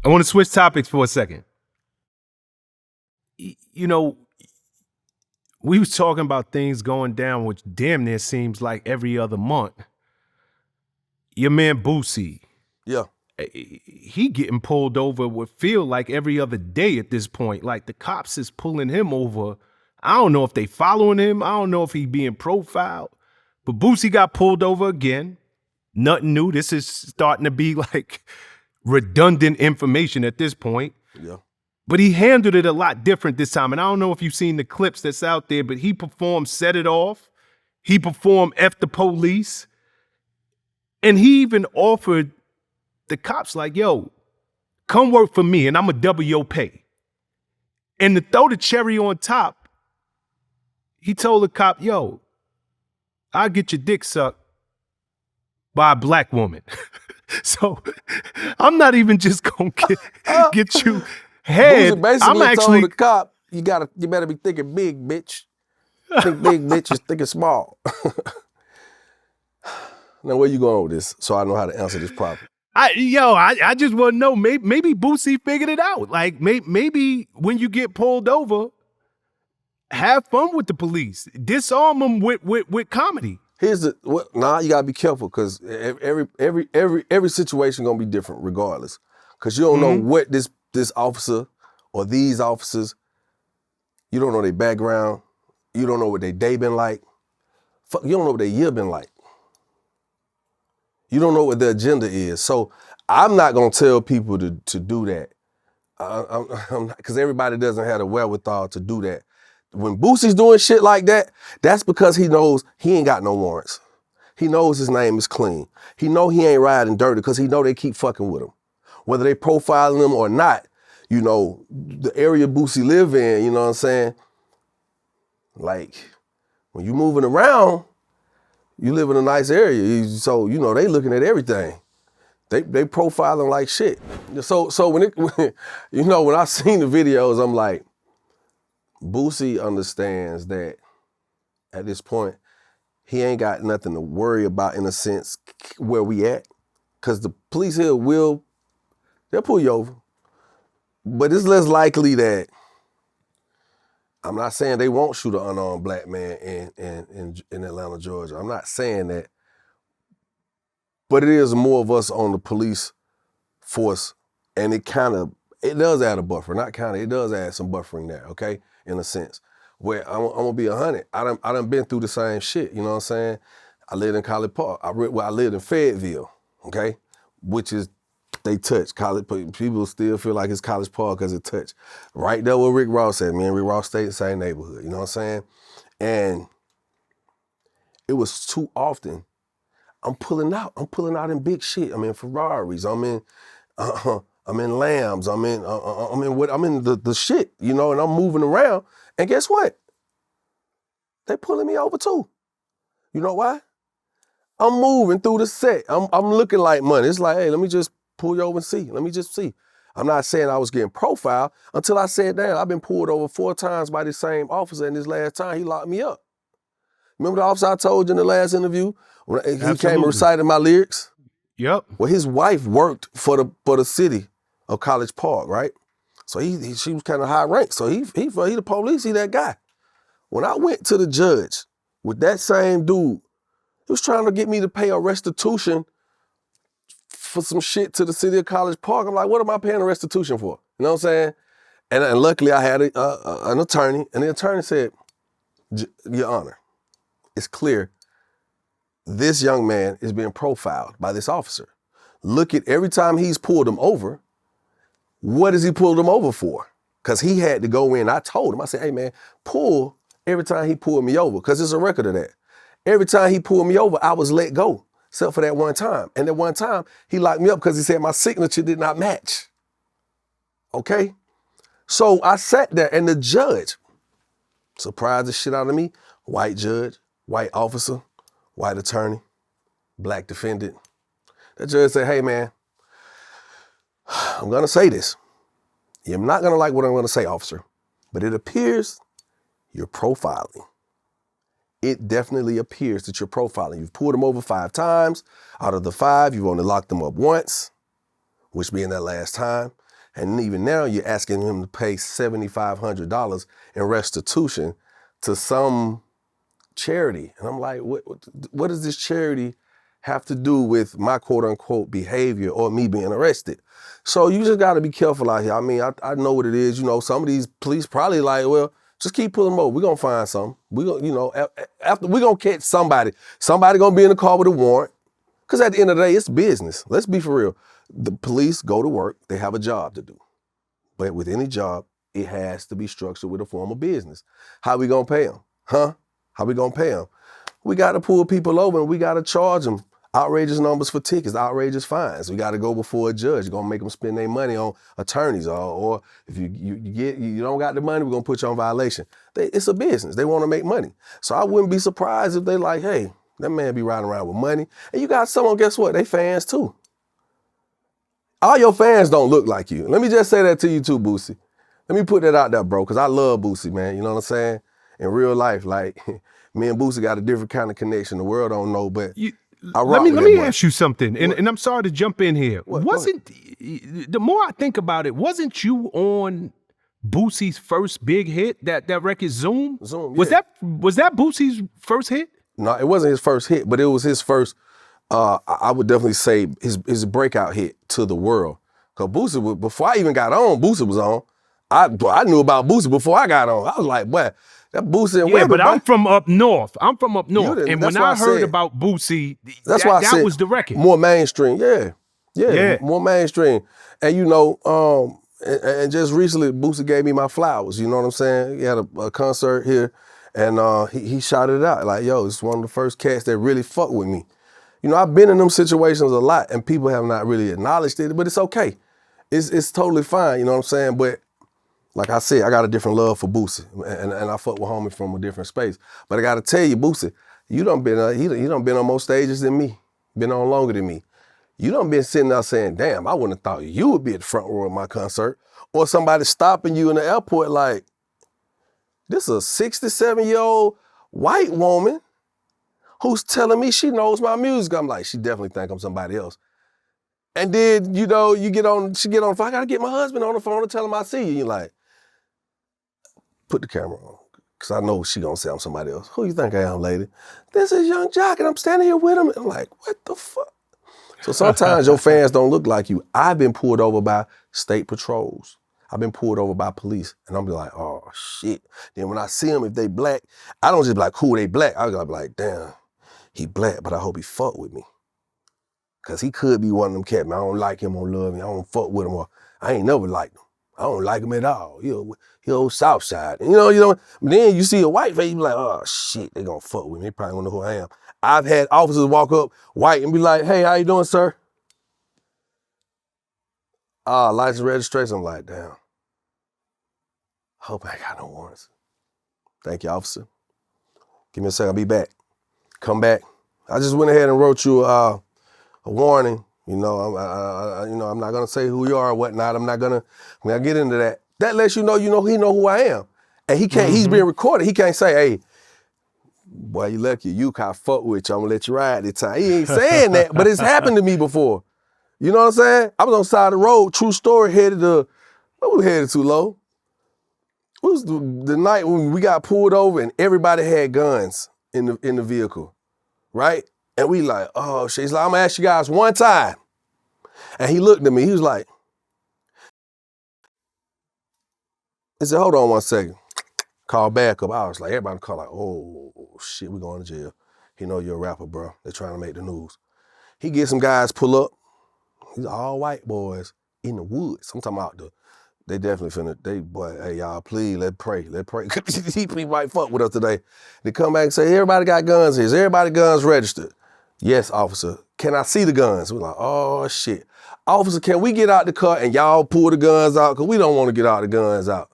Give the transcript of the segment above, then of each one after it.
I want to switch topics for a second. You know, we was talking about things going down, which damn near seems like every other month. Your man Boosie, Yeah. he getting pulled over would feel like every other day at this point. Like the cops is pulling him over. I don't know if they following him. I don't know if he being profiled. But Boosie got pulled over again. Nothing new. This is starting to be like redundant information at this point. Yeah. But he handled it a lot different this time. And I don't know if you've seen the clips that's out there, but he performed Set It Off. He performed F the Police. And he even offered the cops like, yo, come work for me and I'm going to double your pay. And to throw the cherry on top, he told the cop, yo, I'll get your dick sucked by a black woman. So I'm not even just going to get you head. Boosie basically I'm actually told the cop, you better be thinking big, bitch. Think big, bitch, is thinking small. Now, where you going with this so I know how to answer this properly? I just want to know, maybe Boosie figured it out. Like, maybe when you get pulled over, have fun with the police. Disarm them with comedy. You gotta be careful because every situation gonna be different regardless. Because you don't know what this officer or these officers, you don't know their background, you don't know what their day been like, you don't know what their year been like. You don't know what their agenda is. So I'm not gonna tell people to do that. Because everybody doesn't have the wherewithal to do that. When Boosie's doing shit like that, that's because he knows he ain't got no warrants. He knows his name is clean. He know he ain't riding dirty because he know they keep fucking with him. Whether they profiling him or not, you know, the area Boosie live in, you know what I'm saying? Like, when you moving around, you live in a nice area, so, you know, they looking at everything. They profiling like shit. So when I seen the videos, I'm like, Boosie understands that at this point, he ain't got nothing to worry about in a sense where we at. Cause the police here they'll pull you over. But it's less likely that, I'm not saying they won't shoot an unarmed black man in Atlanta, Georgia. I'm not saying that. But it is more of us on the police force, and it does add a buffer. It does add some buffering there, okay? In a sense. Where I'm gonna be 100. I done been through the same shit, you know what I'm saying? I lived in College Park. I lived in Fayetteville, okay? Which is, they touch. People still feel like it's College Park because it touched. Right there where Rick Ross at. Me and Rick Ross stayed in the same neighborhood, you know what I'm saying? And it was too often, I'm pulling out in big shit. I'm in Ferraris, I'm in Lambs, I'm in the shit, you know, and I'm moving around. And guess what? They pulling me over too. You know why? I'm moving through the set. I'm looking like money. It's like, hey, let me just pull you over and see. Let me just see. I'm not saying I was getting profiled until I said, damn, I've been pulled over 4 times by the same officer, and this last time he locked me up. Remember the officer I told you in the last interview? When he came and recited my lyrics? Yep. Well, his wife worked for the city of College Park, right? So she was kind of high ranked. So he the police, he that guy. When I went to the judge with that same dude, he was trying to get me to pay a restitution for some shit to the city of College Park. I'm like, what am I paying a restitution for? You know what I'm saying? And luckily I had an attorney, and the attorney said, Your Honor, it's clear this young man is being profiled by this officer. Look at every time he's pulled him over, what has he pulled him over for? Because he had to go in. I told him, I said, hey man, pull every time he pulled me over, because there's a record of that. Every time he pulled me over, I was let go, except for that one time. And that one time, he locked me up because he said my signature did not match. Okay? So I sat there, and the judge surprised the shit out of me. White judge, white officer, white attorney, black defendant. That judge said, hey man, I'm gonna say this. You're not gonna like what I'm gonna say, officer, but it appears you're profiling. It definitely appears that you're profiling. You've pulled them over 5 times. Out of the 5, you've only locked them up once, which being that last time. And even now you're asking him to pay $7,500 in restitution to some charity. And I'm like, what does this charity have to do with my quote unquote behavior or me being arrested? So you just got to be careful out here. I mean, I know what it is. You know, some of these police probably like, well, just keep pulling them over. We're going to find something. We're going to, you know, after we're going to catch somebody. Somebody going to be in the car with a warrant. Because at the end of the day, it's business. Let's be for real. The police go to work. They have a job to do. But with any job, it has to be structured with a form of business. How we going to pay them? Huh? How we going to pay them? We got to pull people over and we got to charge them outrageous numbers for tickets, outrageous fines. We got to go before a judge. You're going to make them spend their money on attorneys or if you don't got the money, we're going to put you on violation. It's a business. They want to make money. So I wouldn't be surprised if they like, hey, that man be riding around with money. And you got someone, guess what? They fans too. All your fans don't look like you. Let me just say that to you too, Boosie. Let me put that out there, bro, because I love Boosie, man. You know what I'm saying? In real life, like, me and Boosie got a different kind of connection. The world don't know, but let me ask you something, and I'm sorry to jump in here. Wasn't, the more I think about it, wasn't you on Boosie's first big hit, that record Zoom? Zoom, yeah. Was that Boosie's first hit? No, it wasn't his first hit, but it was his first, I would definitely say his breakout hit to the world. Because Boosie, before I even got on, Boosie was on. I knew about Boosie before I got on. I was like, boy, that Boosie and yeah, but I'm from up north. And when I heard about Boosie, that was the record. More mainstream, yeah, more mainstream. And you know, and just recently, Boosie gave me my flowers. You know what I'm saying? He had a concert here, and he shouted it out like, "Yo, it's one of the first cats that really fuck with me." You know, I've been in them situations a lot, and people have not really acknowledged it, but it's okay. It's totally fine. You know what I'm saying? But like I said, I got a different love for Boosie, and I fuck with homie from a different space. But I got to tell you, Boosie, you done been he done been on more stages than me, been on longer than me. You done been sitting there saying, "Damn, I wouldn't have thought you would be at the front row of my concert," or somebody stopping you in the airport like, "This is a 67-year-old white woman who's telling me she knows my music." I'm like, she definitely think I'm somebody else. And then, you know, she get on the phone. I gotta get my husband on the phone to tell him I see you. You're like, put the camera on, because I know she gonna say I'm somebody else. Who you think I am, lady? This is Yung Joc, and I'm standing here with him. And I'm like, what the fuck? So sometimes your fans don't look like you. I've been pulled over by state patrols. I've been pulled over by police, and I'm be like, oh shit. Then when I see them, if they black, I don't just be like, cool, they black. I gotta be like, damn, he black, but I hope he fuck with me. Cause he could be one of them cats, man. I don't like him, I don't love him, I don't fuck with him, or I ain't never liked him. I don't like him at all. He old South Side. You know. But then you see a white face, you be like, oh shit, they gonna fuck with me. They probably don't know who I am. I've had officers walk up white and be like, hey, how you doing, sir? License registration. I'm like, damn. Hope I got no warrants. Thank you, officer. Give me a second, I'll be back. Come back. I just went ahead and wrote you a warning. You know, I'm not gonna say who you are or whatnot. I'm not gonna get into that. That lets you know, he know who I am. And he can't, he's being recorded. He can't say, hey, boy, you lucky, you can't fuck with you, I'm gonna let you ride this time. He ain't saying that, but it's happened to me before. You know what I'm saying? I was on the side of the road, true story, where we headed too low? It was the night when we got pulled over and everybody had guns in the vehicle, right? And we like, oh shit. He's like, I'm gonna ask you guys one time. And he looked at me, he was like, he said, hold on one second. Call back up. I was like, everybody call like, oh shit, we going to jail. He know you're a rapper, bro. They're trying to make the news. He get some guys pull up. These all white boys in the woods. I'm talking about they definitely finna, hey y'all, please, let's pray. He might fuck with us today. They come back and say, everybody got guns here. Is everybody guns registered? Yes, officer. Can I see the guns? We're like, oh shit. Officer, can we get out the car and y'all pull the guns out? Because we don't want to get all the guns out.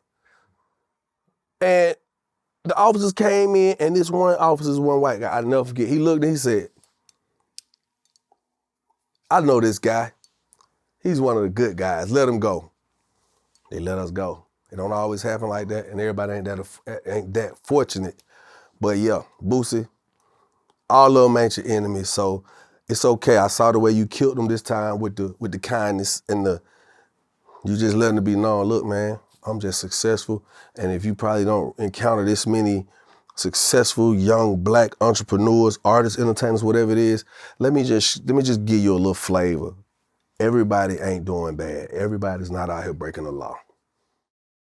And the officers came in, and this one officer's one white guy, I'll never forget. He looked and he said, I know this guy. He's one of the good guys. Let him go. They let us go. It don't always happen like that, and everybody ain't that fortunate. But yeah, Boosie, all of them ain't your enemies, so it's okay. I saw the way you killed them this time with the kindness and You just letting it be known, look, man, I'm just successful. And if you probably don't encounter this many successful young black entrepreneurs, artists, entertainers, whatever it is, let me just give you a little flavor. Everybody ain't doing bad. Everybody's not out here breaking the law.